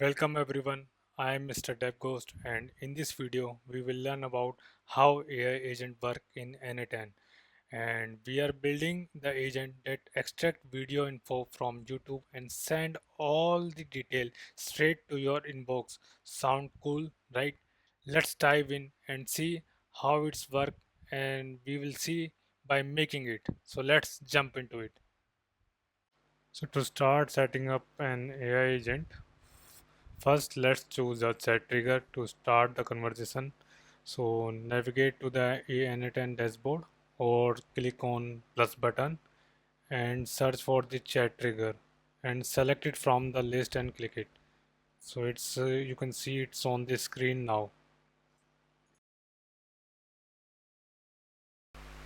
Welcome everyone, I am Mr. DevGhost and in this video we will learn about how AI agent work in n8n, and we are building the agent that extract video info from YouTube and send all the detail straight to your inbox. Sound cool, right? Let's dive in and see how it's work, and we will see by making it. So let's jump into it. So to start setting up an AI agent, first, let's choose a chat trigger to start the conversation. So navigate to the AN10 dashboard or click on plus button and search for the chat trigger and select it from the list and click it. So it's you can see it's on the screen now.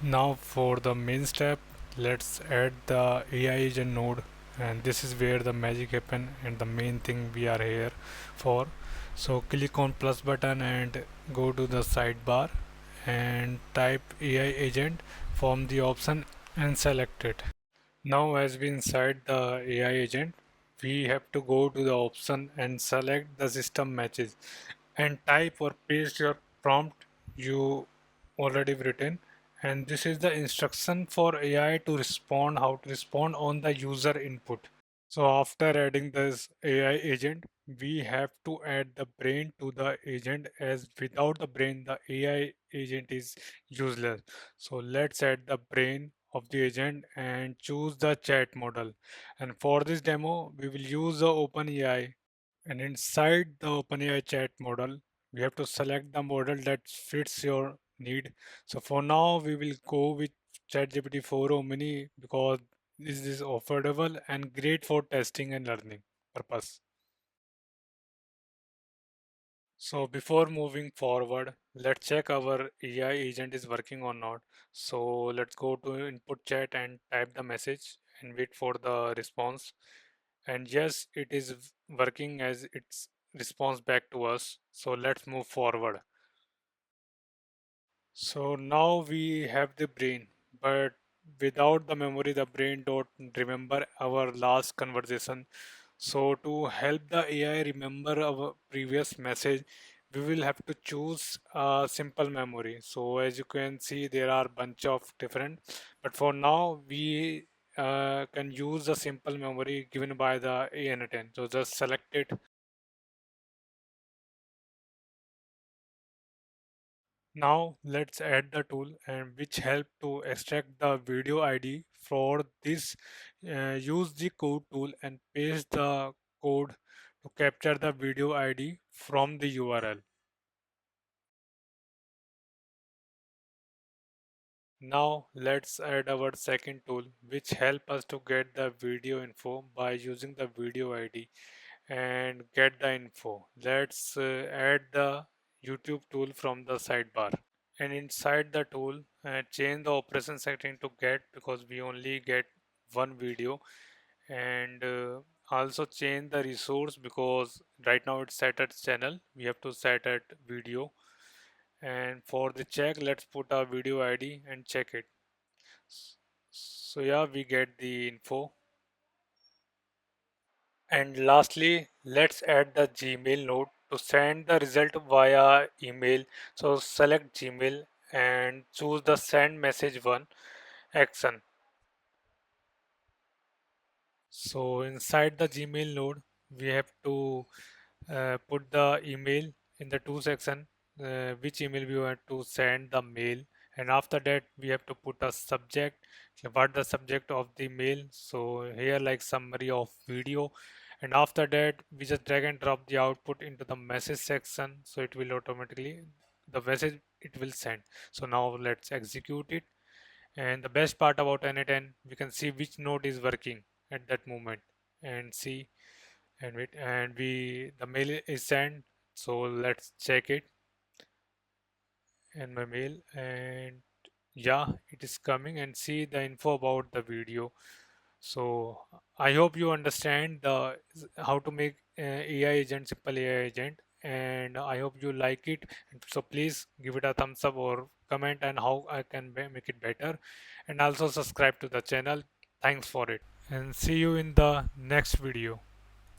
Now for the main step, let's add the AI agent node, and this is where the magic happen and the main thing we are here for. So click on plus button and go to the sidebar and type AI agent from the option and select it. Now as we inside the AI agent, we have to go to the option and select the system matches and type or paste your prompt you already written, and this is the instruction for AI to respond, how to respond on the user input. So after adding this AI agent, we have to add the brain to the agent, as without the brain, the AI agent is useless. So let's add the brain of the agent and choose the chat model. And for this demo, we will use the OpenAI. And inside the OpenAI chat model, we have to select the model that fits your need. So for now, we will go with ChatGPT 4 Mini because this is affordable and great for testing and learning purpose. So before moving forward, let's check our AI agent is working or not. So let's go to input chat and type the message and wait for the response. And yes, it is working as its response back to us. So let's move forward. So now we have the brain, but without the memory, the brain don't remember our last conversation. So to help the AI remember our previous message, we will have to choose a simple memory. So as you can see, there are bunch of different, but for now we can use the simple memory given by the AN10. So just select it. Now let's add the tool and which help to extract the video ID. For this, use the code tool and paste the code to capture the video ID from the URL. Now let's add our second tool which help us to get the video info by using the video ID and get the info. Let's add the YouTube tool from the sidebar. And inside the tool, change the operation setting to get, because we only get one video, and also change the resource because right now it's set at channel, we have to set at video. And for the check, let's put our video ID and check it. So yeah, we get the info. And lastly, let's add the Gmail node to send the result via email. So select Gmail and choose the send message one action. So inside the Gmail node, we have to put the email in the to section, which email we want to send the mail, and after that we have to put a subject, what the subject of the mail. So here like summary of video, and after that we just drag and drop the output into the message section, so it will automatically the message it will send. So now let's execute it. And the best part about n8n, we can see which node is working at that moment and see, and wait, and we the mail is sent. So let's check it in my mail, and yeah, it is coming, and see the info about the video. So I hope you understand the how to make AI agent, simple AI agent, and I hope you like it. So please give it a thumbs up or comment and how I can make it better, and also subscribe to the channel. Thanks for it, and see you in the next video.